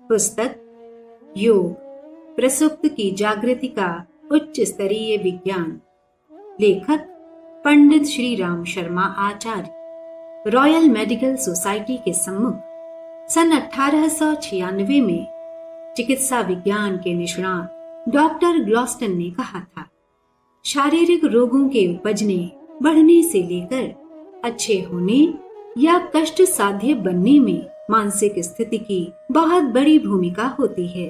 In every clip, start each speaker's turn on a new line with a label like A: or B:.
A: पुस्तक योग प्रसुप्त की जागृति का उच्च स्तरीय विज्ञान। लेखक पंडित श्री राम शर्मा आचार्य, रॉयल मेडिकल सोसाइटी के सम्मुख सन 1896 में चिकित्सा विज्ञान के निष्णात डॉक्टर ग्लॉस्टन ने कहा था, शारीरिक रोगों के उपजने बढ़ने से लेकर अच्छे होने या कष्ट साध्य बनने में मानसिक स्थिति की बहुत बड़ी भूमिका होती है।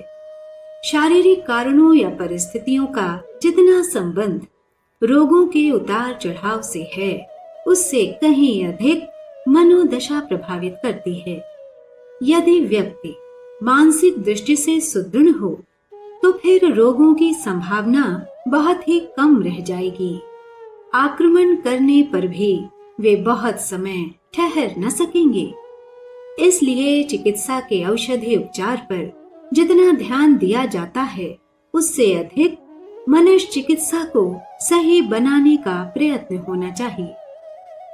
A: शारीरिक कारणों या परिस्थितियों का जितना संबंध रोगों के उतार चढ़ाव से है, उससे कहीं अधिक मनोदशा प्रभावित करती है। यदि व्यक्ति मानसिक दृष्टि से सुदृढ़ हो तो फिर रोगों की संभावना बहुत ही कम रह जाएगी। आक्रमण करने पर भी वे बहुत समय ठहर न सकेंगे। इसलिए चिकित्सा के औषधि उपचार पर जितना ध्यान दिया जाता है, उससे अधिक मनुष्य चिकित्सा को सही बनाने का प्रयत्न होना चाहिए।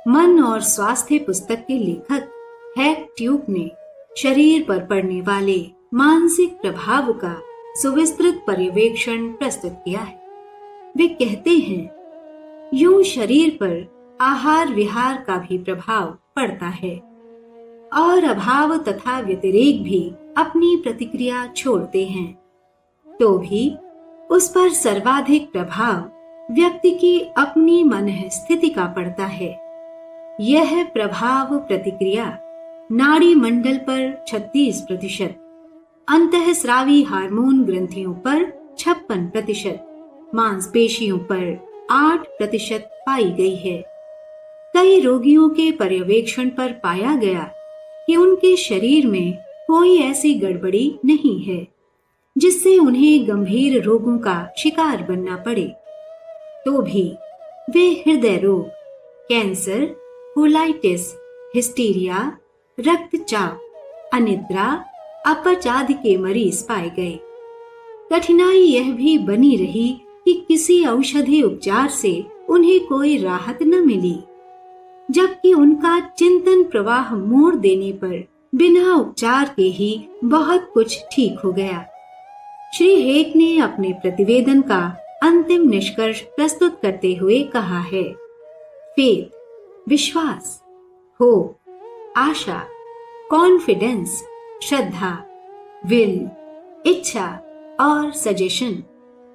A: मन और स्वास्थ्य पुस्तक के लेखक हैक ट्यूब ने शरीर पर पड़ने वाले मानसिक प्रभाव का सुविस्तृत पर्यवेक्षण प्रस्तुत किया है। वे कहते हैं, यूं शरीर पर आहार विहार का भी प्रभाव पड़ता है और अभाव तथा व्यतिरेक भी अपनी प्रतिक्रिया छोड़ते हैं, तो भी उस पर सर्वाधिक प्रभाव व्यक्ति की अपनी मन स्थिति का पड़ता है। यह प्रभाव प्रतिक्रिया नाड़ी मंडल पर 36%, अंतःस्रावी हार्मोन ग्रंथियों पर 56%, मांसपेशियों पर 8% पाई गई है। कई रोगियों के पर्यवेक्षण पर पाया गया कि उनके शरीर में कोई ऐसी गड़बड़ी नहीं है जिससे उन्हें गंभीर रोगों का शिकार बनना पड़े, तो भी वे हृदय रोग, कैंसर, कोलाइटिस, हिस्टीरिया, रक्तचाप, अनिद्रा, अपच आदि के मरीज पाए गए। कठिनाई यह भी बनी रही कि किसी औषधि उपचार से उन्हें कोई राहत न मिली, जबकि उनका चिंतन प्रवाह मोड़ देने पर बिना उपचार के ही बहुत कुछ ठीक हो गया। श्री हेक ने अपने प्रतिवेदन का अंतिम निष्कर्ष प्रस्तुत करते हुए कहा है, फेथ, विश्वास, hope, Asha, confidence, Shraddha, will, इच्छा और सजेशन,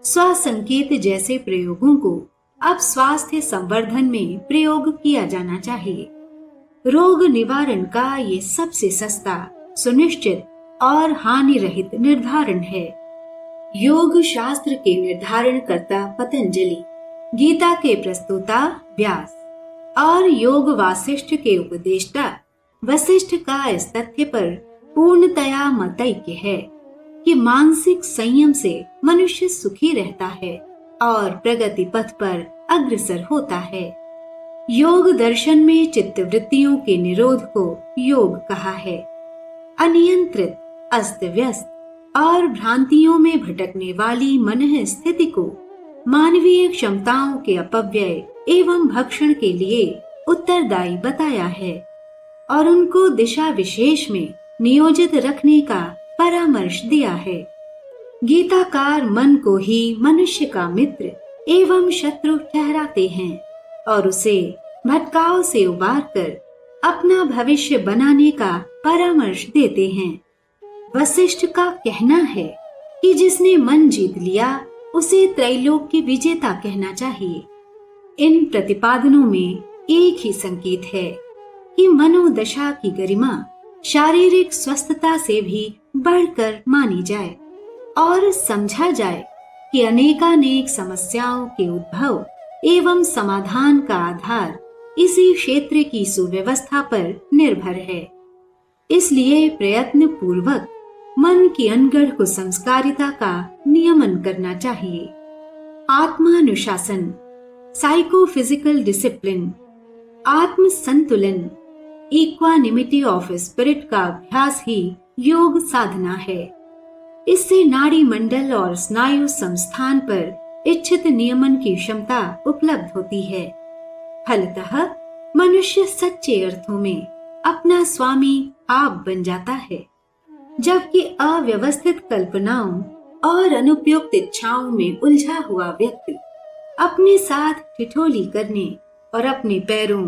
A: स्वसंकेत जैसे प्रयोगों को अब स्वास्थ्य संवर्धन में प्रयोग किया जाना चाहिए। रोग निवारण का ये सबसे सस्ता, सुनिश्चित और हानि रहित निर्धारण है। योग शास्त्र के निर्धारण कर्ता पतंजलि, गीता के प्रस्तोता व्यास और योग वासिष्ठ के उपदेष्टा वशिष्ठ का इस तथ्य पर पूर्णतया मतैक्य है कि मानसिक संयम से मनुष्य सुखी रहता है और प्रगति पथ पर अग्रसर होता है। योग दर्शन में चित्त वृत्तियों के निरोध को योग कहा है। अनियंत्रित, अस्त व्यस्त और भ्रांतियों में भटकने वाली मन स्थिति को मानवीय क्षमताओं के अपव्यय एवं भक्षण के लिए उत्तरदायी बताया है और उनको दिशा विशेष में नियोजित रखने का परामर्श दिया है। गीताकार मन को ही मनुष्य का मित्र एवं शत्रु ठहराते हैं और उसे भटकाव से उबार कर अपना भविष्य बनाने का परामर्श देते हैं। वशिष्ठ का कहना है कि जिसने मन जीत लिया उसे त्रैलोक की विजेता कहना चाहिए। इन प्रतिपादनों में एक ही संकेत है कि मनोदशा की गरिमा शारीरिक स्वस्थता से भी बढ़कर मानी जाए और समझा जाए कि अनेकानेक समस्याओं के उद्भव एवं समाधान का आधार इसी क्षेत्र की सुव्यवस्था पर निर्भर है। इसलिए प्रयत्न पूर्वक मन की अनगढ़ कुसंस्कारिता का नियमन करना चाहिए। आत्मानुशासन, साइकोफिजिकल डिसिप्लिन, आत्म संतुलन, इक्वानिमिटी ऑफ स्पिरिट का अभ्यास ही योग साधना है। इससे नाड़ी मंडल और स्नायु संस्थान पर इच्छित नियमन की क्षमता उपलब्ध होती है। फलतः मनुष्य सच्चे अर्थों में अपना स्वामी आप बन जाता है। जबकि अव्यवस्थित कल्पनाओं और अनुपयुक्त इच्छाओं में उलझा हुआ व्यक्ति अपने साथ ठिठोली करने और अपने पैरों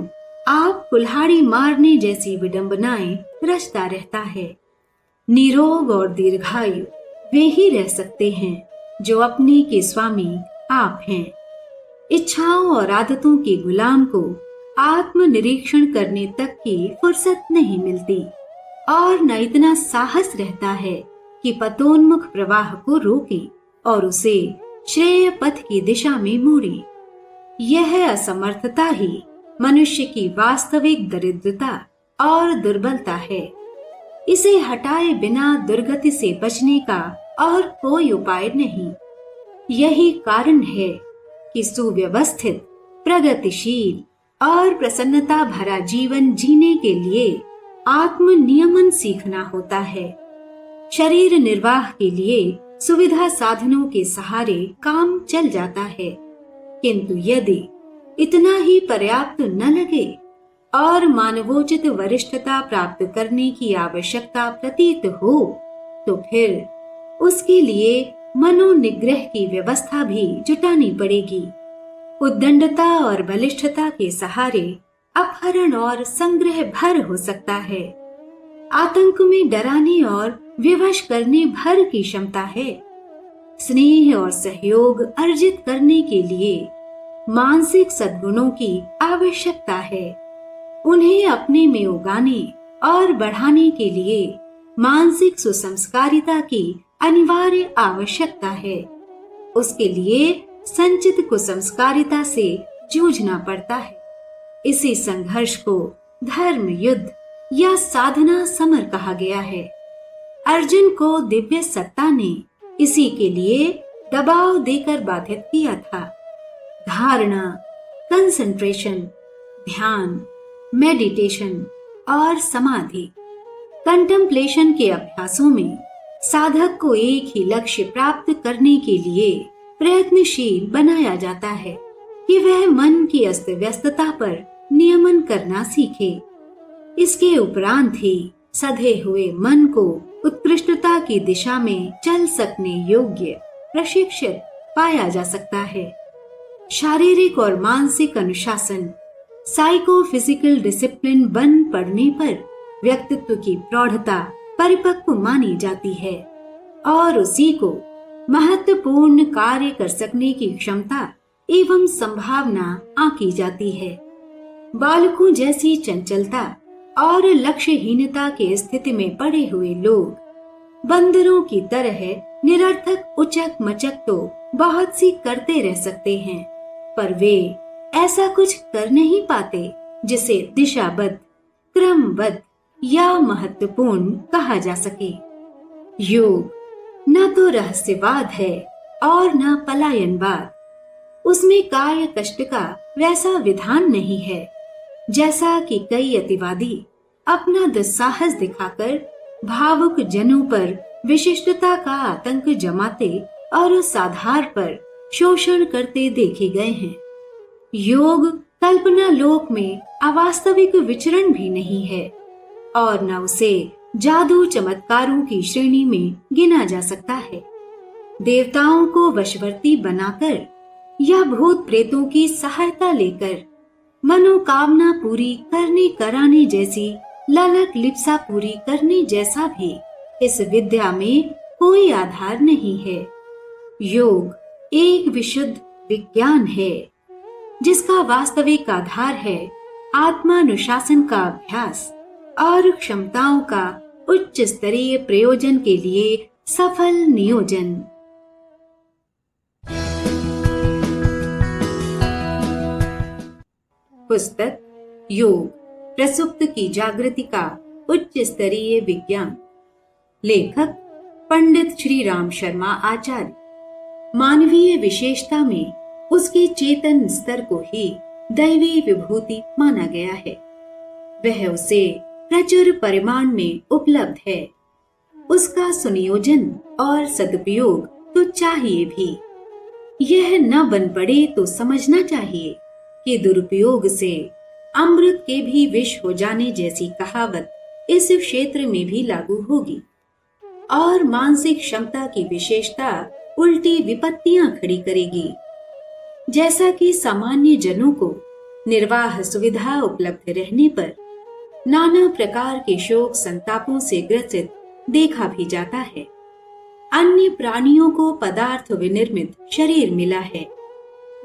A: आप कुल्हाड़ी मारने जैसी विडंबनाएं रचता रहता है। निरोग और दीर्घायु वे ही रह सकते हैं जो अपने के स्वामी आप हैं। इच्छाओं और आदतों के गुलाम को आत्मनिरीक्षण करने तक की फुर्सत नहीं मिलती और न इतना साहस रहता है कि पतोन्मुख प्रवाह को रोके और उसे श्रेय पथ की दिशा में मोड़े। यह असमर्थता ही मनुष्य की वास्तविक दरिद्रता और दुर्बलता है। इसे हटाए बिना दुर्गति से बचने का और कोई उपाय नहीं। यही कारण है कि सुव्यवस्थित, प्रगतिशील और प्रसन्नता भरा जीवन जीने के लिए आत्म नियमन सीखना होता है। शरीर निर्वाह के लिए सुविधा साधनों के सहारे काम चल जाता है, किंतु यदि इतना ही पर्याप्त न लगे और मानवोचित वरिष्ठता प्राप्त करने की आवश्यकता प्रतीत हो, तो फिर उसके लिए मनोनिग्रह की व्यवस्था भी जुटानी पड़ेगी। उद्दंडता और बलिष्ठता के सहारे अपहरण और संग्रह भर हो सकता है। आतंक में डराने और विवश करने भर की क्षमता है। स्नेह और सहयोग अर्जित करने के लिए मानसिक सद्गुणों की आवश्यकता है। उन्हें अपने में उगाने और बढ़ाने के लिए मानसिक सुसंस्कारिता की अनिवार्य आवश्यकता है। उसके लिए संचित कुसंस्कारिता से जूझना पड़ता है। इसी संघर्ष को धर्म युद्ध या साधना समर कहा गया है। अर्जुन को दिव्य सत्ता ने इसी के लिए दबाव देकर बाधित किया था। धारणा, कंसंट्रेशन, ध्यान, मेडिटेशन और समाधि, कंटेम्पलेशन के अभ्यासों में साधक को एक ही लक्ष्य प्राप्त करने के लिए प्रयत्नशील बनाया जाता है कि वह मन की अस्त व्यस्तता पर नियमन करना सीखे। इसके उपरांत ही सधे हुए मन को उत्कृष्टता की दिशा में चल सकने योग्य प्रशिक्षित पाया जा सकता है। शारीरिक और मानसिक अनुशासन, साइकोफिजिकल डिसिप्लिन बन पड़ने पर व्यक्तित्व की प्रौढ़ता परिपक्व मानी जाती है और उसी को महत्वपूर्ण कार्य कर सकने की क्षमता एवं संभावना आंकी जाती है। बालकों जैसी चंचलता और लक्ष्यहीनता के स्थिति में पड़े हुए लोग बंदरों की तरह निरर्थक उचक मचक तो बहुत सी करते रह सकते हैं, पर वे ऐसा कुछ कर नहीं पाते जिसे दिशाबद्ध, क्रमबद्ध या महत्वपूर्ण कहा जा सके। योग न तो रहस्यवाद है और न पलायनवाद। उसमें काय कष्ट का वैसा विधान नहीं है जैसा कि कई अतिवादी अपना दुस्साहस दिखाकर भावुक जनों पर विशिष्टता का आतंक जमाते और उस आधार पर शोषण करते देखे गए हैं। योग कल्पना लोक में अवास्तविक विचरण भी नहीं है और न उसे जादू चमत्कारों की श्रेणी में गिना जा सकता है। देवताओं को वशवर्ती बनाकर या भूत प्रेतों की सहायता लेकर मनोकामना पूरी करने कराने जैसी ललक लिप्सा पूरी करने जैसा भी इस विद्या में कोई आधार नहीं है। योग एक विशुद्ध विज्ञान है जिसका वास्तविक आधार है आत्मानुशासन का अभ्यास और क्षमताओं का उच्च स्तरीय प्रयोजन के लिए सफल नियोजन। पुस्तक योग प्रसुप्त की जागृति का उच्च स्तरीय विज्ञान। लेखक पंडित श्री राम शर्मा आचार्य। मानवीय विशेषता में उसके चेतन स्तर को ही दैवी विभूति माना गया है। वह उसे प्रचुर परिमाण में उपलब्ध है। उसका सुनियोजन और सदुपयोग तो चाहिए भी। यह न बन पड़े तो समझना चाहिए कि दुरुपयोग से अमृत के भी विष हो जाने जैसी कहावत इस क्षेत्र में भी लागू होगी। और मानसिक क्षमता की विशेषता उल्टी विपत्तियां खड़ी करेगी। जैसा कि सामान्य जनों को निर्वाह सुविधा उपलब्ध रहने पर नाना प्रकार के शोक संतापों से ग्रसित देखा भी जाता है, अन्य प्राणियों को पदार्थ विनिर्मित शरीर मिला है।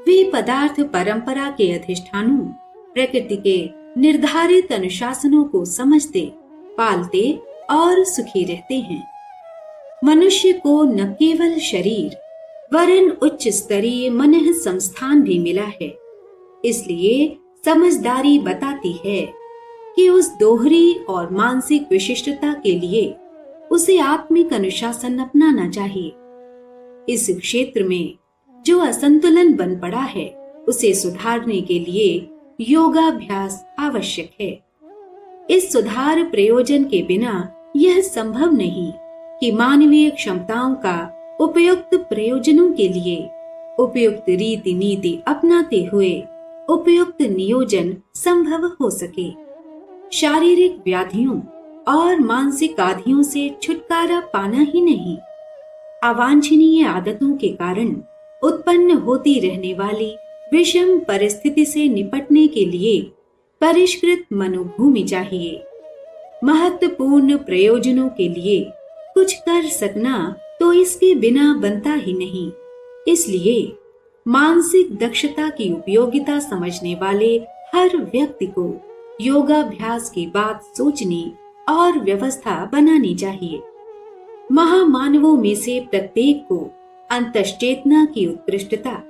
A: वे पदार्थ परंपरा के अधिष्ठानों, प्रकृति के निर्धारित अनुशासनों को समझते, पालते और सुखी रहते हैं। मनुष्य को न केवल शरीर वरन उच्च स्तरीय मनः संस्थान भी मिला है। इसलिए समझदारी बताती है कि उस दोहरी और मानसिक विशिष्टता के लिए उसे आत्मिक अनुशासन अपनाना चाहिए। इस क्षेत्र में जो असंतुलन बन पड़ा है, उसे सुधारने के लिए योगाभ्यास आवश्यक है। इस सुधार प्रयोजन के बिना यह संभव नहीं कि मानवीय क्षमताओं का उपयुक्त प्रयोजनों के लिए उपयुक्त रीति नीति अपनाते हुए उपयुक्त नियोजन संभव हो सके। शारीरिक व्याधियों और मानसिक आधियों से छुटकारा पाना ही नहीं, अवांछनीय आदतों के कारण उत्पन्न होती रहने वाली विषम परिस्थिति से निपटने के लिए परिष्कृत मनोभूमि चाहिए। महत्वपूर्ण प्रयोजनों के लिए कुछ कर सकना तो इसके बिना बनता ही नहीं। इसलिए मानसिक दक्षता की उपयोगिता समझने वाले हर व्यक्ति को योगाभ्यास की बात सोचनी और व्यवस्था बनानी चाहिए। महामानवों में से प्रत्येक को अंतश्चेतना की उत्कृष्टता,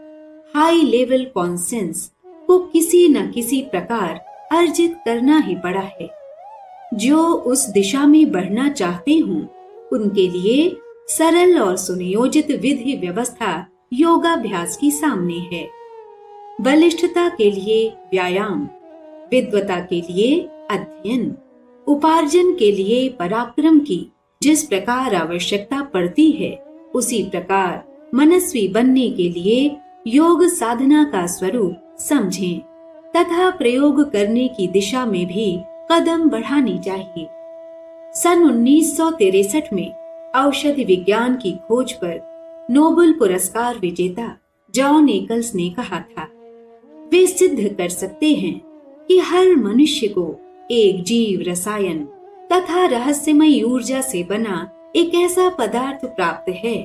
A: हाई लेवल कॉन्सेंस को किसी न किसी प्रकार अर्जित करना ही पड़ा है। जो उस दिशा में बढ़ना चाहते हों, उनके लिए सरल और सुनियोजित विधि व्यवस्था योगाभ्यास की सामने है। बलिष्ठता के लिए व्यायाम, विद्वता के लिए अध्ययन, उपार्जन के लिए पराक्रम की जिस प्रकार आवश्यकता पड़ती है, उसी प्रकार मनस्वी बनने के लिए योग साधना का स्वरूप समझें तथा प्रयोग करने की दिशा में भी कदम बढ़ानी चाहिए। सन 1963 में औषधि विज्ञान की खोज पर नोबेल पुरस्कार विजेता जॉन एकल्स ने कहा था, वे सिद्ध कर सकते हैं कि हर मनुष्य को एक जीव रसायन तथा रहस्यमय ऊर्जा से बना एक ऐसा पदार्थ प्राप्त है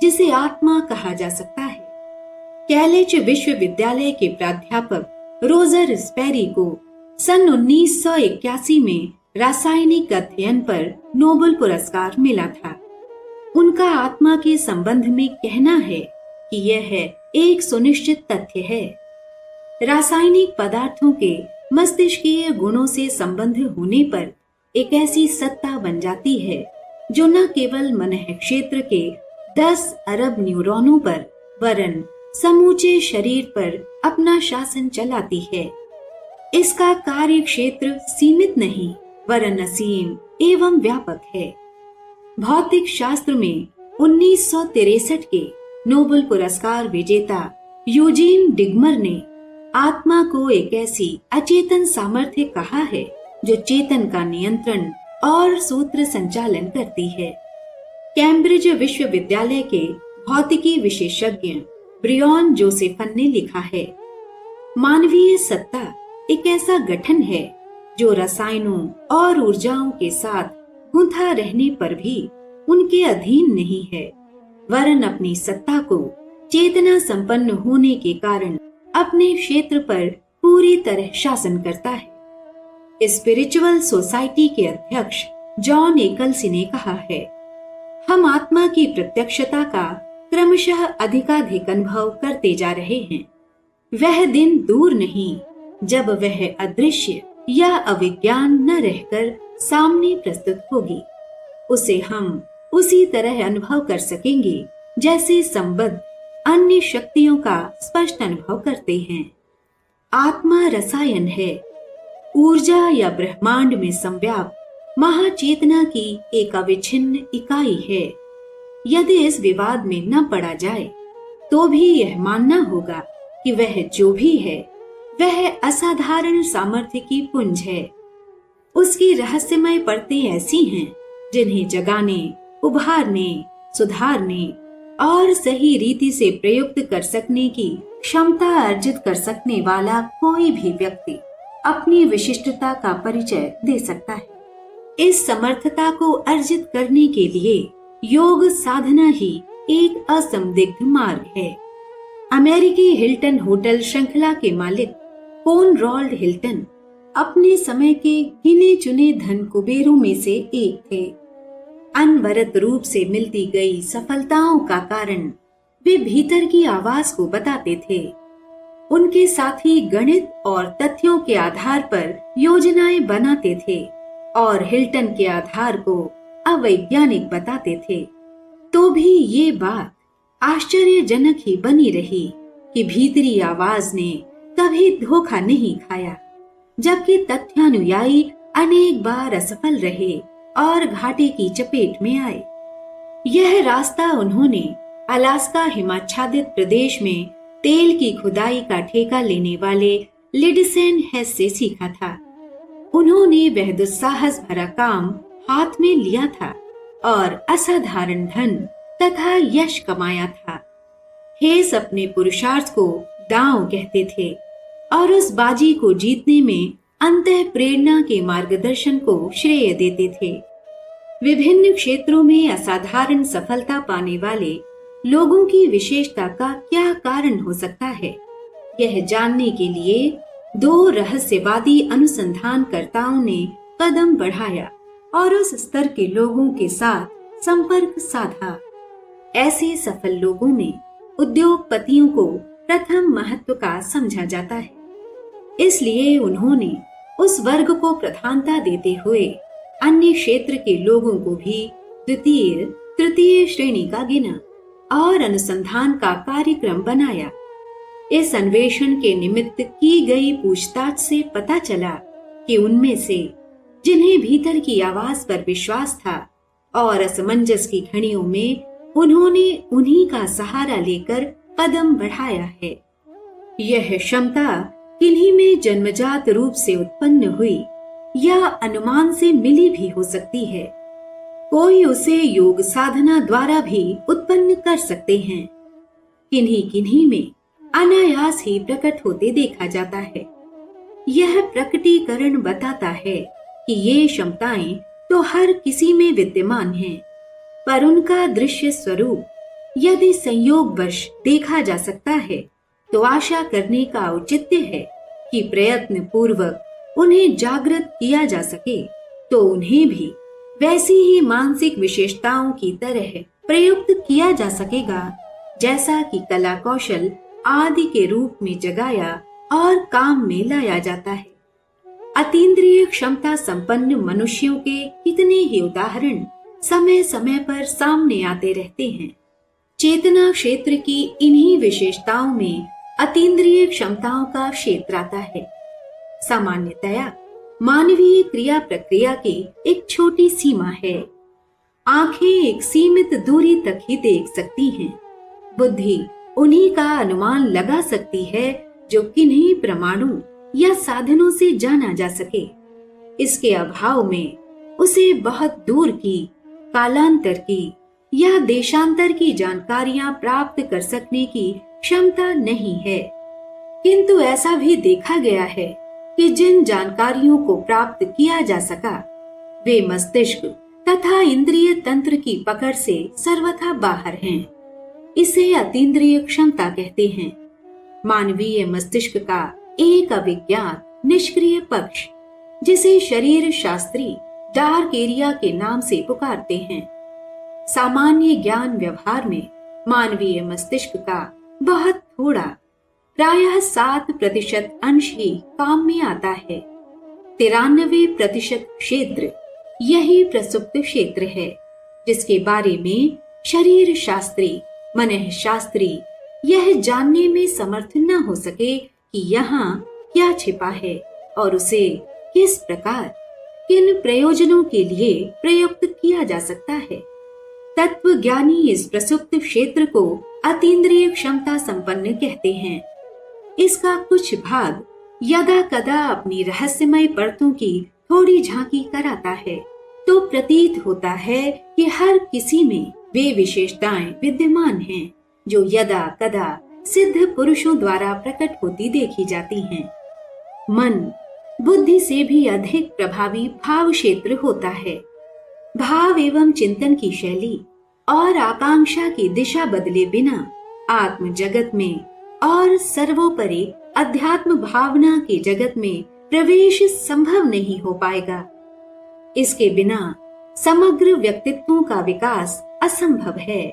A: जिसे आत्मा कहा जा सकता है। कैलेज विश्वविद्यालय के प्राध्यापक रोजर स्पेरी को सन 1981 में रासायनिक अध्ययन पर नोबेल पुरस्कार मिला था। उनका आत्मा के संबंध में कहना है कि यह एक सुनिश्चित तथ्य है। रासायनिक पदार्थों के मस्तिष्कीय गुणों से संबंध होने पर एक ऐसी सत्ता बन जाती है जो न केवल मन क्षेत्र के 10 अरब न्यूरॉनों पर वरन समूचे शरीर पर अपना शासन चलाती है। इसका कार्य क्षेत्र सीमित नहीं वरन असीम एवं व्यापक है। भौतिक शास्त्र में 1963 के नोबेल पुरस्कार विजेता यूजीन डिग्मर ने आत्मा को एक ऐसी अचेतन सामर्थ्य कहा है जो चेतन का नियंत्रण और सूत्र संचालन करती है। कैम्ब्रिज विश्वविद्यालय के भौतिकी विशेषज्ञ ब्रियॉन जोसेफन ने लिखा है, मानवीय सत्ता एक ऐसा गठन है जो रसायनों और ऊर्जाओं के साथ गूंथा रहने पर भी उनके अधीन नहीं है, वरन अपनी सत्ता को चेतना संपन्न होने के कारण अपने क्षेत्र पर पूरी तरह शासन करता है। स्पिरिचुअल सोसाइटी के अध्यक्ष जॉन एकल्स ने कहा है, हम आत्मा की प्रत्यक्षता का क्रमशः अधिकाधिक अनुभव करते जा रहे हैं। वह दिन दूर नहीं जब वह अदृश्य या अविज्ञान न रहकर सामने प्रस्तुत होगी। उसे हम उसी तरह अनुभव कर सकेंगे जैसे संबद्ध अन्य शक्तियों का स्पष्ट अनुभव करते हैं। आत्मा रसायन है, ऊर्जा या ब्रह्मांड में संव्याप्त महाचेतना की एक अविच्छिन्न इकाई है। यदि इस विवाद में न पड़ा जाए तो भी यह मानना होगा कि वह जो भी है वह असाधारण सामर्थ्य की पुंज है। उसकी रहस्यमय परतें ऐसी हैं जिन्हें जगाने उभारने, सुधारने और सही रीति से प्रयुक्त कर सकने की क्षमता अर्जित कर सकने वाला कोई भी व्यक्ति अपनी विशिष्टता का परिचय दे सकता है। इस समर्थता को अर्जित करने के लिए योग साधना ही एक असंदिग्ध मार्ग है। अमेरिकी हिल्टन होटल श्रृंखला के मालिक कोनरॉल्ड हिल्टन अपने समय के गिने चुने धन कुबेरों में से एक थे। अनवरत रूप से मिलती गई सफलताओं का कारण वे भीतर की आवाज को बताते थे। उनके साथी गणित और तथ्यों के आधार पर योजनाएं बनाते थे और हिल्टन के आधार को अवैज्ञानिक बताते थे। तो भी ये बात आश्चर्यजनक ही बनी रही कि भीतरी आवाज ने कभी धोखा नहीं खाया, जबकि तथ्यानुयायी अनेक बार असफल रहे और घाटे की चपेट में आए। यह रास्ता उन्होंने अलास्का हिमाच्छादित प्रदेश में तेल की खुदाई का ठेका लेने वाले लिडसेन हेस से सीखा था। उन्होंने वह दुस्साहस भरा काम हाथ में लिया था और असाधारण धन तथा यश कमाया था। हेस अपने पुरुषार्थ को दांव कहते थे और उस बाजी को जीतने में अंतः प्रेरणा के मार्गदर्शन को श्रेय देते थे। विभिन्न क्षेत्रों में असाधारण सफलता पाने वाले लोगों की विशेषता का क्या कारण हो सकता है, यह जानने के लिए दो रहस्यवादी अनुसंधानकर्ताओं ने कदम बढ़ाया और उस स्तर के लोगों के साथ संपर्क साधा। ऐसे सफल लोगों में उद्योगपतियों को प्रथम महत्व का समझा जाता है, इसलिए उन्होंने उस वर्ग को प्रधानता देते हुए अन्य क्षेत्र के लोगों को भी द्वितीय तृतीय श्रेणी का गिना और अनुसंधान का कार्यक्रम बनाया। इस अन्वेषण के निमित्त की गई पूछताछ से पता चला कि उनमें से जिन्हें भीतर की आवाज पर विश्वास था और असमंजस की घड़ियों में उन्होंने उन्हीं का सहारा लेकर कदम बढ़ाया है, यह क्षमता किन्हीं में जन्मजात रूप से उत्पन्न हुई या अनुमान से मिली भी हो सकती है। कोई उसे योग साधना द्वारा भी उत्पन्न कर सकते हैं। किन्हीं किन्हीं में अनायास ही प्रकट होते देखा जाता है। यह प्रकटीकरण बताता है कि ये क्षमताएं तो हर किसी में विद्यमान हैं, पर उनका दृश्य स्वरूप यदि संयोगवश देखा जा सकता है तो आशा करने का औचित्य है कि प्रयत्न पूर्वक उन्हें जागृत किया जा सके तो उन्हें भी वैसी ही मानसिक विशेषताओं की तरह प्रयुक्त किया जा सकेगा जैसा कि कला कौशल आदि के रूप में जगाया और काम में लाया जाता है। अतीन्द्रिय क्षमता संपन्न मनुष्यों के कितने ही उदाहरण समय समय पर सामने आते रहते हैं। चेतना क्षेत्र की इन्हीं विशेषताओं में अतीन्द्रिय क्षमताओं का क्षेत्र आता है। सामान्यतया मानवीय क्रिया प्रक्रिया की एक छोटी सीमा है। आंखें एक सीमित दूरी तक ही देख सकती हैं। बुद्धि उन्हीं का अनुमान लगा सकती है जो किन्हीं प्रमाणों या साधनों से जाना जा सके। इसके अभाव में उसे बहुत दूर की, कालांतर की या देशांतर की जानकारियां प्राप्त कर सकने की क्षमता नहीं है। किंतु ऐसा भी देखा गया है कि जिन जानकारियों को प्राप्त किया जा सका वे मस्तिष्क तथा इंद्रिय तंत्र की पकड़ से सर्वथा बाहर हैं। इसे अतीन्द्रिय क्षमता कहते हैं। मानवीय मस्तिष्क का एक अविज्ञात निष्क्रिय पक्ष, जिसे शरीर शास्त्री डार्क एरिया के नाम से पुकारते हैं। सामान्य ज्ञान व्यवहार में मानवीय मस्तिष्क का बहुत थोड़ा, प्रायः 7% अंश ही काम में आता है। 93% क्षेत्र यही प्रसुप्त क्षेत्र है, जिसके बारे में शरीर शास्त्री, मनःशास्त्री यह जानने में समर्थ न हो सके कि यहाँ क्या छिपा है और उसे किस प्रकार, किन प्रयोजनों के लिए प्रयुक्त किया जा सकता है। तत्वज्ञानी इस प्रसुप्त क्षेत्र को अतीन्द्रिय क्षमता संपन्न कहते हैं। इसका कुछ भाग यदा कदा अपनी रहस्यमय परतों की थोड़ी झांकी कराता है, तो प्रतीत होता है कि हर किसी में वे विशेषताएं विद्यमान हैं जो यदा कदा सिद्ध पुरुषों द्वारा प्रकट होती देखी जाती हैं। मन बुद्धि से भी अधिक प्रभावी भाव क्षेत्र होता है। भाव एवं चिंतन की शैली और आकांक्षा की दिशा बदले बिना आत्म जगत में और सर्वोपरि अध्यात्म भावना के जगत में प्रवेश संभव नहीं हो पाएगा। इसके बिना समग्र व्यक्तित्वों का विकास असंभव है।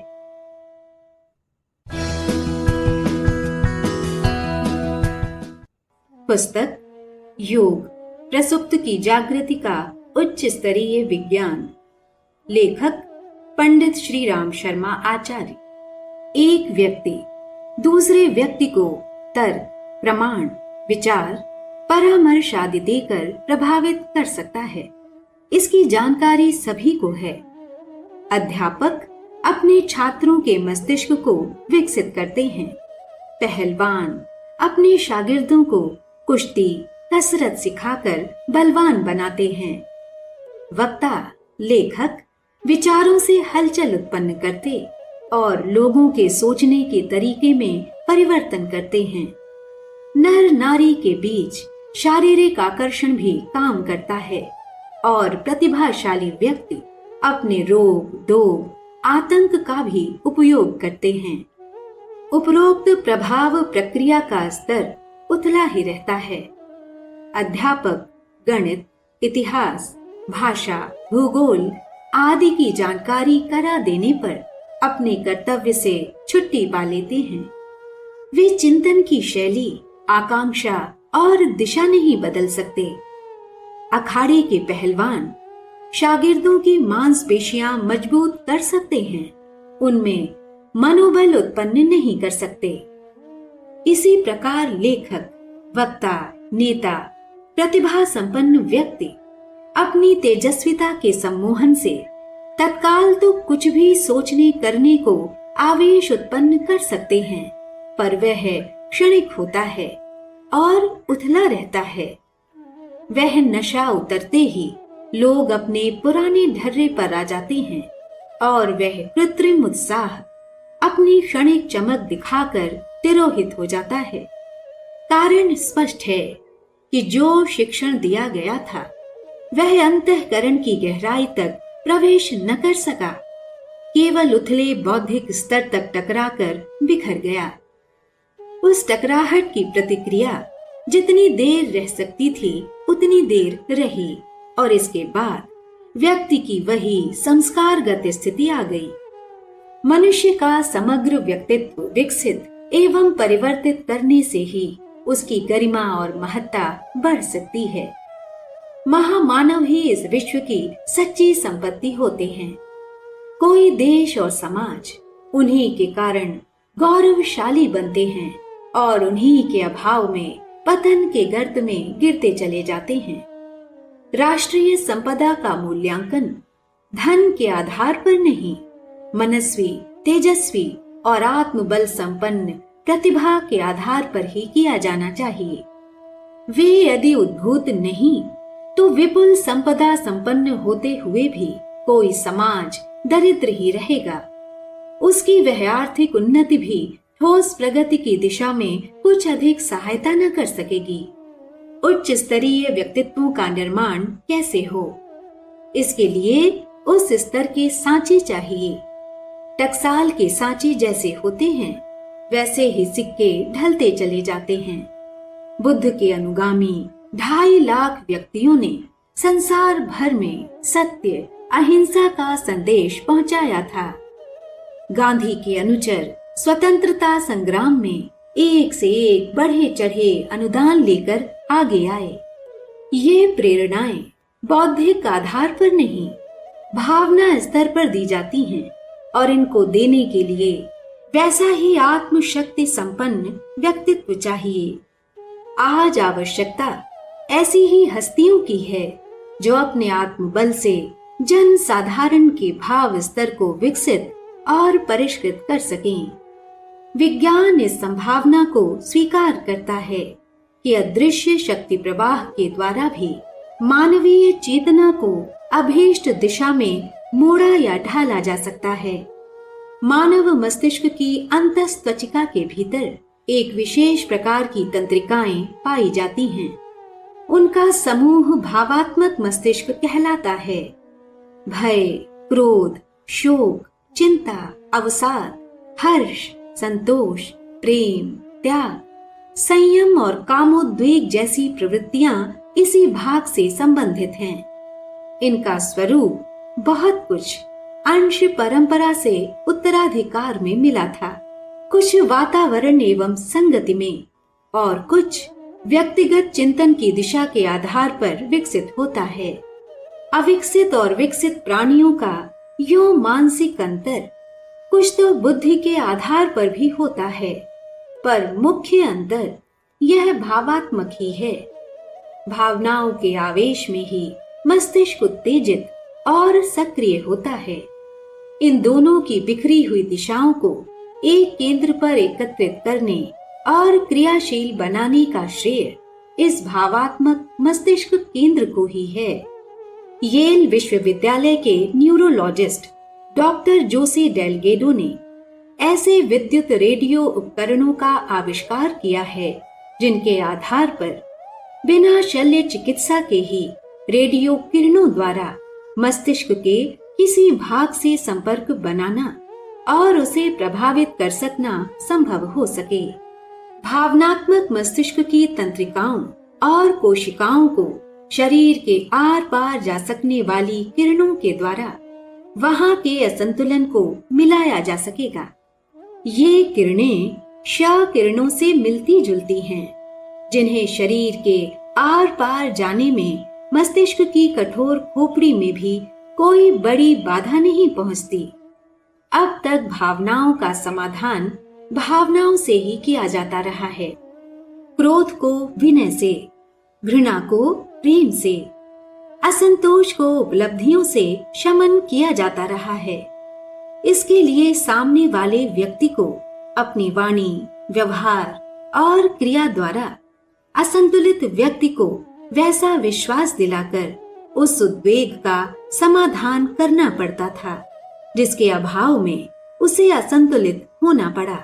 A: पुस्तक योग प्रसुप्त की जागृति का उच्च स्तरीय विज्ञान। लेखक पंडित श्री राम शर्मा आचार्य। एक व्यक्ति दूसरे व्यक्ति को तर्क, प्रमाण, विचार, परामर्श आदि देकर प्रभावित कर सकता है। इसकी जानकारी सभी को है। अध्यापक अपने छात्रों के मस्तिष्क को विकसित करते हैं। पहलवान अपने शागिर्दों को कुश्ती, कसरत सिखाकर बलवान बनाते हैं। वक्ता, लेखक विचारों से हलचल उत्पन्न करते और लोगों के सोचने के तरीके में परिवर्तन करते हैं। नर नारी के बीच शारीरिक आकर्षण भी काम करता है और प्रतिभाशाली व्यक्ति अपने रोग, दोग, आतंक का भी उपयोग करते हैं। उपरोक्त प्रभाव प्रक्रिया का स्तर उथला ही रहता है। अध्यापक गणित, इतिहास, भाषा, भूगोल आदि की जानकारी करा देने पर अपने कर्तव्य से छुट्टी पा लेते हैं। वे चिंतन की शैली, आकांक्षा और दिशा नहीं बदल सकते। अखाड़े के पहलवान शागिर्दों की मांसपेशियां मजबूत कर सकते हैं, उनमें मनोबल उत्पन्न नहीं कर सकते। इसी प्रकार लेखक, वक्ता, नेता, प्रतिभा संपन्न व्यक्ति अपनी तेजस्विता के सम्मोहन से तत्काल तो कुछ भी सोचने करने को आवेश उत्पन्न कर सकते हैं, पर वह क्षणिक होता है और उथला रहता है। वह नशा उतरते ही लोग अपने पुराने ढर्रे पर आ जाते हैं और वह कृत्रिम उत्साह अपनी क्षणिक चमक दिखाकर तिरोहित हो जाता है। कारण स्पष्ट है कि जो शिक्षण दिया गया था वह अंतःकरण की गहराई तक प्रवेश न कर सका, केवल उथले बौद्धिक स्तर तक टकराकर बिखर गया। उस टकराहट की प्रतिक्रिया जितनी देर रह सकती थी उतनी देर रही और इसके बाद व्यक्ति की वही संस्कारगत स्थिति आ गई। मनुष्य का समग्र व्यक्तित्व विकसित एवं परिवर्तित करने से ही उसकी गरिमा और महत्ता बढ़ सकती है। महामानव ही इस विश्व की सच्ची संपत्ति होते हैं। कोई देश और समाज उन्हीं के कारण गौरवशाली बनते हैं और उन्हीं के अभाव में पतन के गर्त में गिरते चले जाते हैं। राष्ट्रीय संपदा का मूल्यांकन धन के आधार पर नहीं, मनस्वी, तेजस्वी और आत्मबल संपन्न प्रतिभा के आधार पर ही किया जाना चाहिए। वे यदि उद्भूत नहीं तो विपुल संपदा संपन्न होते हुए भी कोई समाज दरिद्र ही रहेगा। उसकी वह आर्थिक उन्नति भी ठोस प्रगति की दिशा में कुछ अधिक सहायता न कर सकेगी। उच्च स्तरीय व्यक्तित्वों का निर्माण कैसे हो, इसके लिए उस स्तर के सांचे चाहिए। टकसाल के सांचे जैसे होते हैं वैसे ही सिक्के ढलते चले जाते हैं। बुद्ध के अनुगामी 2.5 लाख व्यक्तियों ने संसार भर में सत्य, अहिंसा का संदेश पहुंचाया था। गांधी के अनुचर स्वतंत्रता संग्राम में एक से एक बढ़े चढ़े अनुदान लेकर आगे आए। ये प्रेरणाएं बौद्धिक आधार पर नहीं, भावना स्तर पर दी जाती हैं और इनको देने के लिए वैसा ही आत्मशक्ति संपन्न व्यक्तित्व चाहिए। आज आवश्यकता ऐसी ही हस्तियों की है जो अपने आत्मबल से जन साधारण के भाव स्तर को विकसित और परिष्कृत कर सकें। विज्ञान इस संभावना को स्वीकार करता है कि अदृश्य शक्ति प्रवाह के द्वारा भी मानवीय चेतना को अभीष्ट दिशा में मोड़ा या ढाला जा सकता है। मानव मस्तिष्क की अंतस्त्वचिका के भीतर एक विशेष प्रकार की तंत्रिकाएं पाई जाती हैं। उनका समूह भावात्मक मस्तिष्क कहलाता है। भय, क्रोध, शोक, चिंता, अवसाद, हर्ष, संतोष, प्रेम, त्याग, संयम और कामोद्वेग जैसी प्रवृत्तियां इसी भाग से संबंधित हैं। इनका स्वरूप बहुत कुछ अंश परंपरा से उत्तराधिकार में मिला था, कुछ वातावरण एवं संगति में, और कुछ व्यक्तिगत चिंतन की दिशा के आधार पर विकसित होता है। अविकसित और विकसित प्राणियों का यूं मानसिक अंतर कुछ तो बुद्धि के आधार पर भी होता है, पर मुख्य अंतर यह भावात्मक ही है। भावनाओं के आवेश में ही मस्तिष्क उत्तेजित और सक्रिय होता है। इन दोनों की बिखरी हुई दिशाओं को एक केंद्र पर एकत्रित करने और क्रियाशील बनाने का श्रेय इस भावात्मक मस्तिष्क केंद्र को ही है। येल विश्वविद्यालय के न्यूरोलॉजिस्ट डॉक्टर जोसे डेलगेडो ने ऐसे विद्युत रेडियो उपकरणों का आविष्कार किया है जिनके आधार पर बिना शल्य चिकित्सा के ही रेडियो किरणों द्वारा मस्तिष्क के किसी भाग से संपर्क बनाना और उसे प्रभावित कर सकना संभव हो सके। भावनात्मक मस्तिष्क की तंत्रिकाओं और कोशिकाओं को शरीर के आर पार जा सकने वाली किरणों के द्वारा वहां के असंतुलन को मिलाया जा सकेगा। ये किरणें क्ष किरणों से मिलती जुलती हैं, जिन्हें शरीर के आर पार जाने में मस्तिष्क की कठोर खोपड़ी में भी कोई बड़ी बाधा नहीं पहुंचती। अब तक भावनाओं का समाधान भावनाओं से ही किया जाता रहा है। क्रोध को विनय से, घृणा को प्रेम से, असंतोष को उपलब्धियों से शमन किया जाता रहा है। इसके लिए सामने वाले व्यक्ति को अपनी वाणी, व्यवहार और क्रिया द्वारा असंतुलित व्यक्ति को वैसा विश्वास दिलाकर उस उद्वेग का समाधान करना पड़ता था जिसके अभाव में उसे असंतुलित होना पड़ा।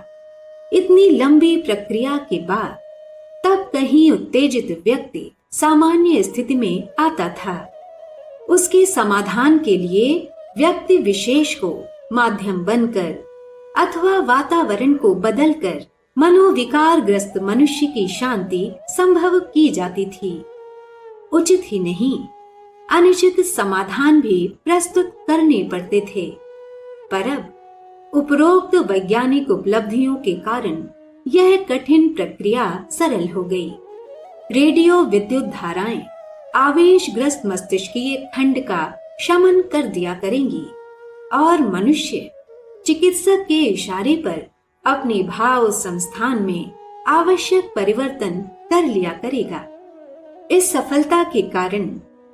A: इतनी लंबी प्रक्रिया के बाद तब कहीं उत्तेजित व्यक्ति सामान्य स्थिति में आता था। उसके समाधान के लिए व्यक्ति विशेष को माध्यम बनकर अथवा वातावरण को बदलकर मनोविकारग्रस्त मनुष्य की शांति संभव की जाती थी। उचित ही नहीं, अनुचित समाधान भी प्रस्तुत करने पड़ते थे। पर अब उपरोक्त वैज्ञानिक उपलब्धियों के कारण यह कठिन प्रक्रिया सरल हो गई। रेडियो विद्युत धाराएं आवेशग्रस्त मस्तिष्कीय खंड का शमन कर दिया करेंगी और मनुष्य चिकित्सक के इशारे पर अपने भाव संस्थान में आवश्यक परिवर्तन कर लिया करेगा। इस सफलता के कारण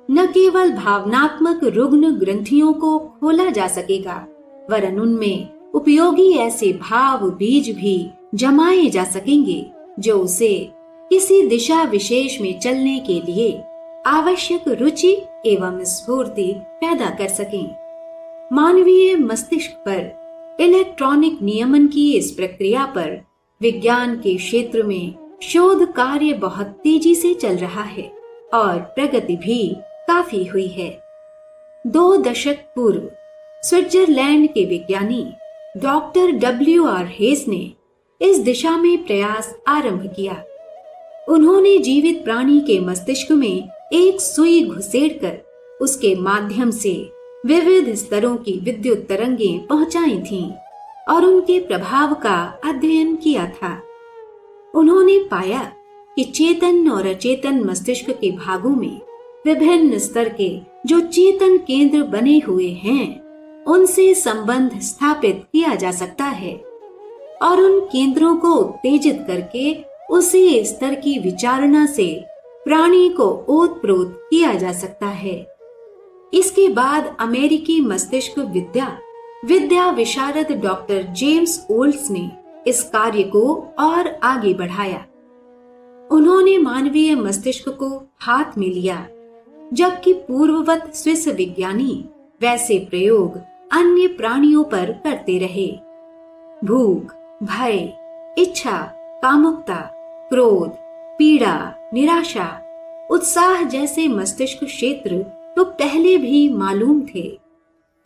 A: न केवल भावनात्मक रुग्ण ग्रंथियों को खोला जा सकेगा, वरन उनमें उपयोगी ऐसे भाव बीज भी जमाए जा सकेंगे जो उसे किसी दिशा विशेष में चलने के लिए आवश्यक रुचि एवं स्फूर्ति पैदा कर सकें। मानवीय मस्तिष्क पर इलेक्ट्रॉनिक नियमन की इस प्रक्रिया पर विज्ञान के क्षेत्र में शोध कार्य बहुत तेजी से चल रहा है और प्रगति भी काफी हुई है। 2 दशक पूर्व स्विट्जरलैंड के विज्ञानी डॉक्टर WR हेस ने इस दिशा में प्रयास आरंभ किया। उन्होंने जीवित प्राणी के मस्तिष्क में एक सुई घुसेड़कर उसके माध्यम से विविध स्तरों की विद्युत तरंगें पहुंचाई थीं और उनके प्रभाव का अध्ययन किया था। उन्होंने पाया कि चेतन और अचेतन मस्तिष्क के भागों में विभिन्न स्तर के जो चेतन केंद्र बने हुए हैं, उनसे संबंध स्थापित किया जा सकता है और उन केंद्रों को उत्तेजित करके उसी स्तर की विचारणा से प्राणी को ओतप्रोत किया जा सकता है। इसके बाद अमेरिकी मस्तिष्क विद्या विशारद डॉक्टर जेम्स ओल्ड्स ने इस कार्य को और आगे बढ़ाया। उन्होंने मानवीय मस्तिष्क को हाथ में लिया जबकि पूर्ववत स्विस विज्ञानी वैसे प्रयोग अन्य प्राणियों पर करते रहे। भूख, भय, इच्छा, कामुकता, क्रोध, पीड़ा, निराशा, उत्साह जैसे मस्तिष्क क्षेत्र तो पहले भी मालूम थे,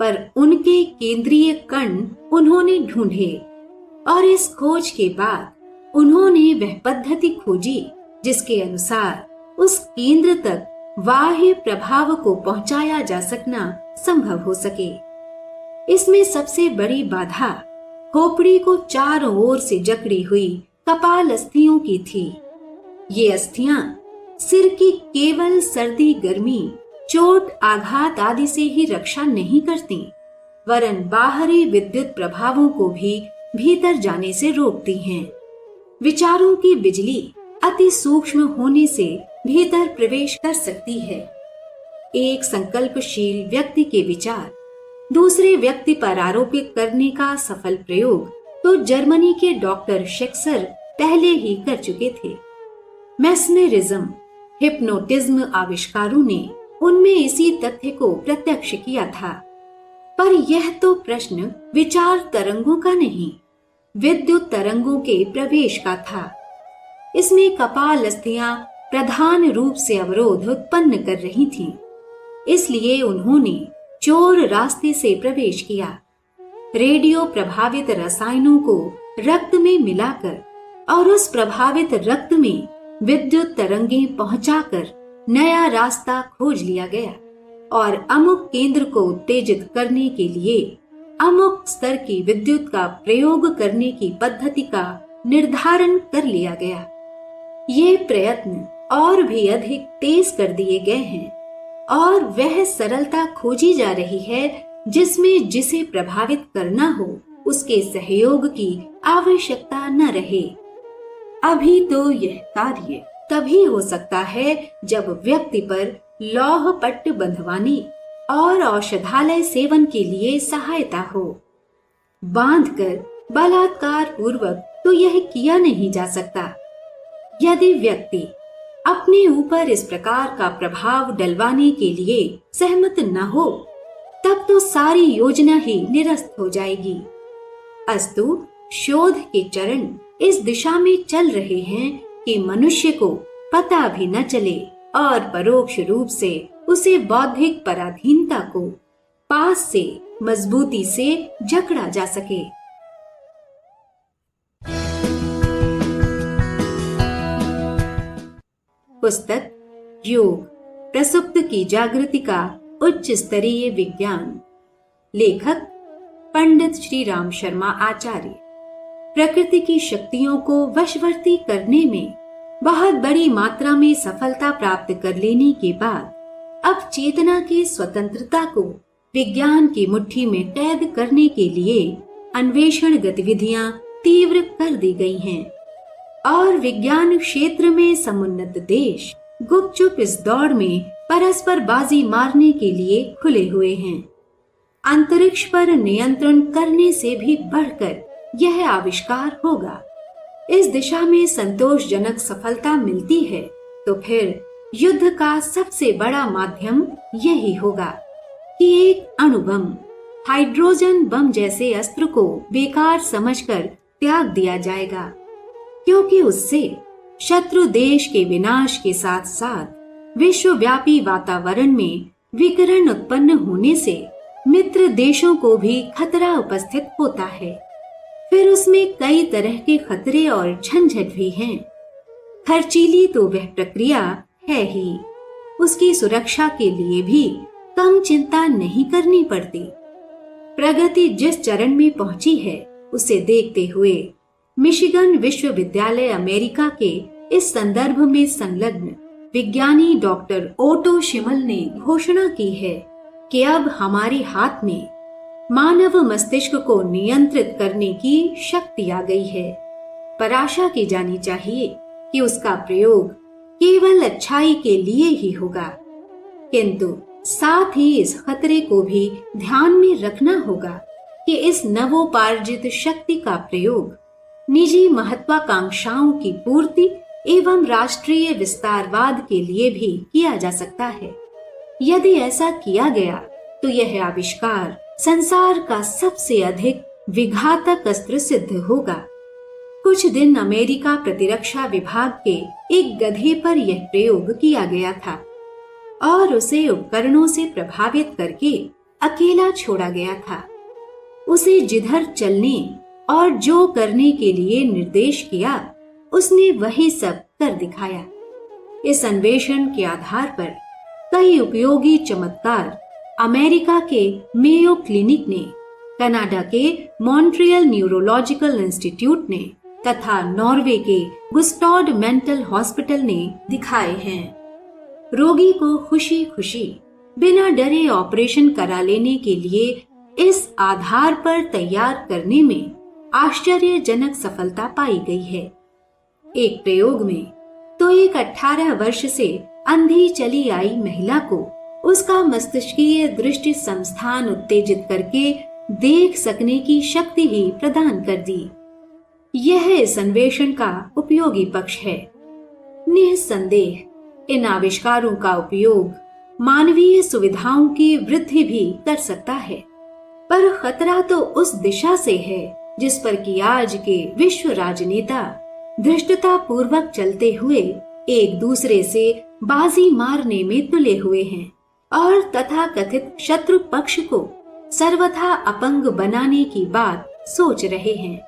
A: पर उनके केंद्रीय कण उन्होंने ढूंढे और इस खोज के बाद उन्होंने वह पद्धति खोजी जिसके अनुसार उस केंद्र तक बाह्य प्रभाव को पहुंचाया जा सकना संभव हो सके। इसमें सबसे बड़ी बाधा खोपड़ी को चारों ओर से जकड़ी हुई कपाल अस्थियों की थी। ये अस्थियां सिर की केवल सर्दी, गर्मी, चोट, आघात आदि से ही रक्षा नहीं करती, वरन बाहरी विद्युत प्रभावों को भी भीतर जाने से रोकती हैं। विचारों की बिजली अति सूक्ष्म होने से भीतर प्रवेश कर सकती है। एक संकल्पशील व्यक्ति के विचार दूसरे व्यक्ति पर आरोपित करने का सफल प्रयोग तो जर्मनी के डॉक्टर शेक्सर पहले ही कर चुके थे। मेस्मेरिज्म, हिप्नोटिज्म आविष्कारों ने उनमें इसी तथ्य को प्रत्यक्ष किया था। पर यह तो प्रश्न विचार तरंगों का नहीं, विद्युत तरंगों के प्रवेश का था। इसमें कपाल अस्थियां प्रधान रूप से अवरोध उत्पन्न कर रही थीं। इसलिए उन्होंने चोर रास्ते से प्रवेश किया। रेडियो प्रभावित रसायनों को रक्त में मिलाकर और उस प्रभावित रक्त में विद्युत तरंगें पहुंचाकर नया रास्ता खोज लिया गया और अमुक केंद्र को उत्तेजित करने के लिए अमुक स्तर की विद्युत का प्रयोग करने की पद्धति का निर्धारण कर लिया गया। ये प्रयत्न और भी अधिक तेज कर दिए गए हैं और वह सरलता खोजी जा रही है जिसमें जिसे प्रभावित करना हो उसके सहयोग की आवश्यकता न रहे। अभी तो यह कार्य तभी हो सकता है जब व्यक्ति पर लौह पट्ट बंधवाने और औषधालय सेवन के लिए सहायता हो। बांधकर बलात्कार पूर्वक तो यह किया नहीं जा सकता। यदि व्यक्ति अपने ऊपर इस प्रकार का प्रभाव डलवाने के लिए सहमत न हो, तब तो सारी योजना ही निरस्त हो जाएगी। अस्तु शोध के चरण इस दिशा में चल रहे हैं कि मनुष्य को पता भी न चले और परोक्ष रूप से उसे बौद्धिक पराधीनता को पास से मजबूती से जकड़ा जा सके। पुस्तक योग, प्रसुप्त की जागृति का उच्च स्तरीय विज्ञान। लेखक पंडित श्री राम शर्मा आचार्य। प्रकृति की शक्तियों को वशवर्ती करने में बहुत बड़ी मात्रा में सफलता प्राप्त कर लेने के बाद अब चेतना की स्वतंत्रता को विज्ञान की मुट्ठी में कैद करने के लिए अन्वेषण गतिविधियां तीव्र कर दी गई हैं और विज्ञान क्षेत्र में समुन्नत देश गुपचुप इस दौड़ में परस्पर बाजी मारने के लिए खुले हुए हैं। अंतरिक्ष पर नियंत्रण करने से भी बढ़कर यह आविष्कार होगा। इस दिशा में संतोषजनक सफलता मिलती है तो फिर युद्ध का सबसे बड़ा माध्यम यही होगा कि एक अणुबम, हाइड्रोजन बम जैसे अस्त्र को बेकार समझकर त्याग दिया जाएगा, क्योंकि उससे शत्रु देश के विनाश के साथ साथ विश्वव्यापी वातावरण में विकिरण उत्पन्न होने से मित्र देशों को भी खतरा उपस्थित होता है। फिर उसमें कई तरह के खतरे और झंझट भी हैं। खर्चीली तो वह प्रक्रिया है ही, उसकी सुरक्षा के लिए भी कम चिंता नहीं करनी पड़ती। प्रगति जिस चरण में पहुंची है उसे देखते हुए मिशिगन विश्वविद्यालय अमेरिका के इस संदर्भ में संलग्न विज्ञानी डॉक्टर ओटो शिमल ने घोषणा की है कि अब हमारे हाथ में मानव मस्तिष्क को नियंत्रित करने की शक्ति आ गई है। पर आशा की जानी चाहिए कि उसका प्रयोग केवल अच्छाई के लिए ही होगा, किंतु साथ ही इस खतरे को भी ध्यान में रखना होगा कि इस नवोपार्जित शक्ति का प्रयोग निजी महत्वाकांक्षाओं की पूर्ति एवं राष्ट्रीय विस्तारवाद के लिए भी किया जा सकता है। यदि ऐसा किया गया तो यह आविष्कार संसार का सबसे अधिक विघातक अस्त्र सिद्ध होगा। कुछ दिन अमेरिका प्रतिरक्षा विभाग के एक गधे पर यह प्रयोग किया गया था और उसे उपकरणों से प्रभावित करके अकेला छोड़ा गया था। उसे जिधर चलने और जो करने के लिए निर्देश किया, उसने वही सब कर दिखाया। इस अन्वेषण के आधार पर कई उपयोगी चमत्कार अमेरिका के मेयो क्लिनिक ने, कनाडा के मॉन्ट्रियल न्यूरोलॉजिकल इंस्टीट्यूट ने तथा नॉर्वे के गुस्टॉड मेंटल हॉस्पिटल ने दिखाए हैं। रोगी को खुशी खुशी बिना डरे ऑपरेशन करा लेने के लिए इस आधार पर तैयार करने में आश्चर्यजनक सफलता पाई गई है। एक प्रयोग में तो एक 18 वर्ष से अंधी चली आई महिला को उसका मस्तिष्कीय दृष्टि संस्थान उत्तेजित करके देख सकने की शक्ति ही प्रदान कर दी। यह इस अन्वेषण का उपयोगी पक्ष है। निस्संदेह इन आविष्कारों का उपयोग मानवीय सुविधाओं की वृद्धि भी कर सकता है, पर खतरा तो उस दिशा से है जिस पर कि आज के विश्व राजनेता धृष्टता पूर्वक चलते हुए एक दूसरे से बाजी मारने में तुले हुए हैं और तथाकथित शत्रु पक्ष को सर्वथा अपंग बनाने की बात सोच रहे हैं।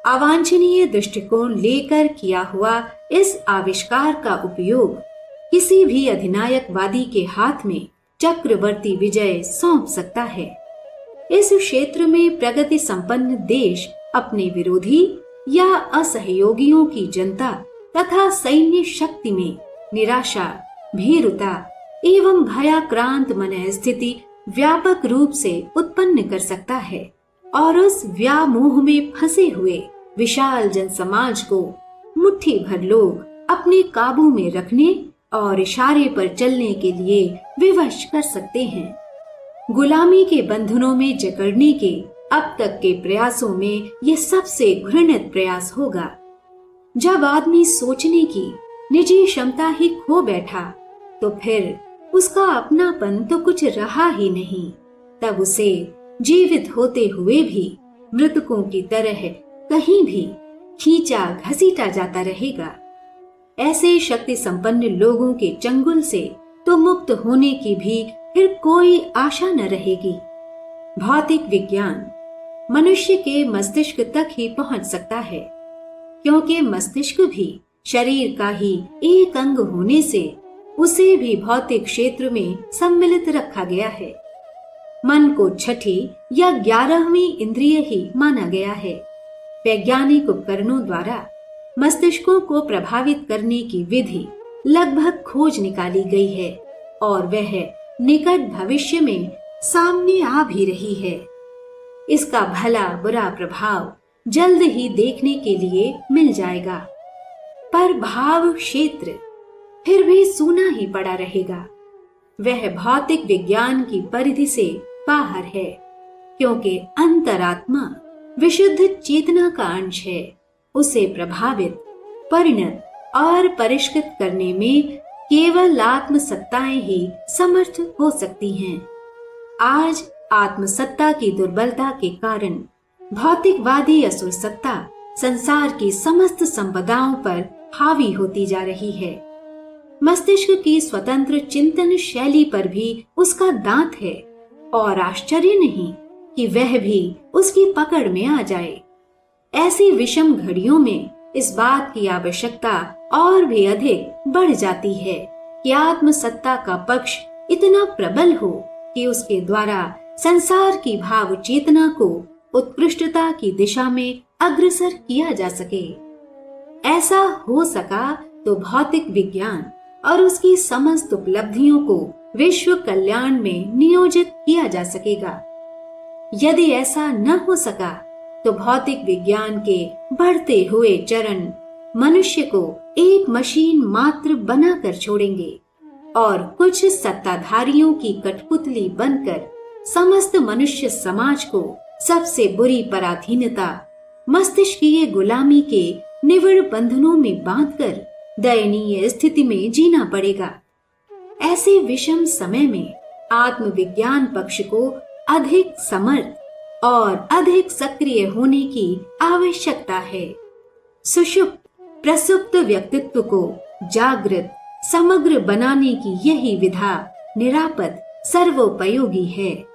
A: अवांछनीय दृष्टिकोण लेकर किया हुआ इस आविष्कार का उपयोग किसी भी अधिनायकवादी के हाथ में चक्रवर्ती विजय सौंप सकता है। इस क्षेत्र में प्रगति संपन्न देश अपने विरोधी या असहयोगियों की जनता तथा सैन्य शक्ति में निराशा, भीरुता एवं भयाक्रांत मन स्थिति व्यापक रूप से उत्पन्न कर सकता है और उस व्यामोह में फंसे हुए विशाल जनसमाज को मुट्ठी भर लोग अपने काबू में रखने और इशारे पर चलने के लिए विवश कर सकते हैं। गुलामी के बंधनों में जकड़ने के अब तक के प्रयासों में यह सबसे घृणित प्रयास होगा। जब आदमी सोचने की निजी क्षमता ही खो बैठा तो फिर उसका अपनापन तो कुछ रहा ही नहीं। तब उसे जीवित होते हुए भी मृतकों की तरह कहीं भी खींचा घसीटा जाता रहेगा। ऐसे शक्ति संपन्न लोगों के चंगुल से तो मुक्त होने की भी फिर कोई आशा न रहेगी। भौतिक विज्ञान मनुष्य के मस्तिष्क तक ही पहुंच सकता है, क्योंकि मस्तिष्क भी शरीर का ही एक अंग होने से उसे भी भौतिक क्षेत्र में सम्मिलित रखा गया है। मन को छठी या 11वीं इंद्रिय ही माना गया है। वैज्ञानिक उपकरणों द्वारा मस्तिष्कों को प्रभावित करने की विधि लगभग खोज निकाली गई है और वह निकट भविष्य में सामने आ भी रही है। इसका भला बुरा प्रभाव जल्द ही देखने के लिए मिल जाएगा, पर भाव क्षेत्र फिर भी सूना ही पड़ा रहेगा। वह भौतिक विज्ञान की परिधि से बाहर है, क्योंकि अंतरात्मा विशुद्ध चेतना का अंश है। उसे प्रभावित, परिणत और परिष्कृत करने में केवल आत्मसत्ताएं ही समर्थ हो सकती हैं। आज आत्मसत्ता की दुर्बलता के कारण भौतिकवादी असुर सत्ता संसार की समस्त संपदाओं पर हावी होती जा रही है। मस्तिष्क की स्वतंत्र चिंतन शैली पर भी उसका दांत है और आश्चर्य नहीं कि वह भी उसकी पकड़ में आ जाए। ऐसी विषम घड़ियों में इस बात की आवश्यकता और भी अधिक बढ़ जाती है कि आत्मसत्ता का पक्ष इतना प्रबल हो कि उसके द्वारा संसार की भाव चेतना को उत्कृष्टता की दिशा में अग्रसर किया जा सके। ऐसा हो सका तो भौतिक विज्ञान और उसकी समस्त उपलब्धियों को विश्व कल्याण में नियोजित किया जा सकेगा। यदि ऐसा न हो सका तो भौतिक विज्ञान के बढ़ते हुए चरण मनुष्य को एक मशीन मात्र बनाकर छोड़ेंगे और कुछ सत्ताधारियों की कठपुतली बनकर समस्त मनुष्य समाज को सबसे बुरी पराधीनता, मस्तिष्कीय गुलामी के निविड़ बंधनों में बांधकर दयनीय स्थिति में जीना पड़ेगा। ऐसे विषम समय में आत्मविज्ञान पक्ष को अधिक समर्थ और अधिक सक्रिय होने की आवश्यकता है। सुषुप्त प्रसुप्त व्यक्तित्व को जागृत समग्र बनाने की यही विधा निरापद सर्वोपयोगी है।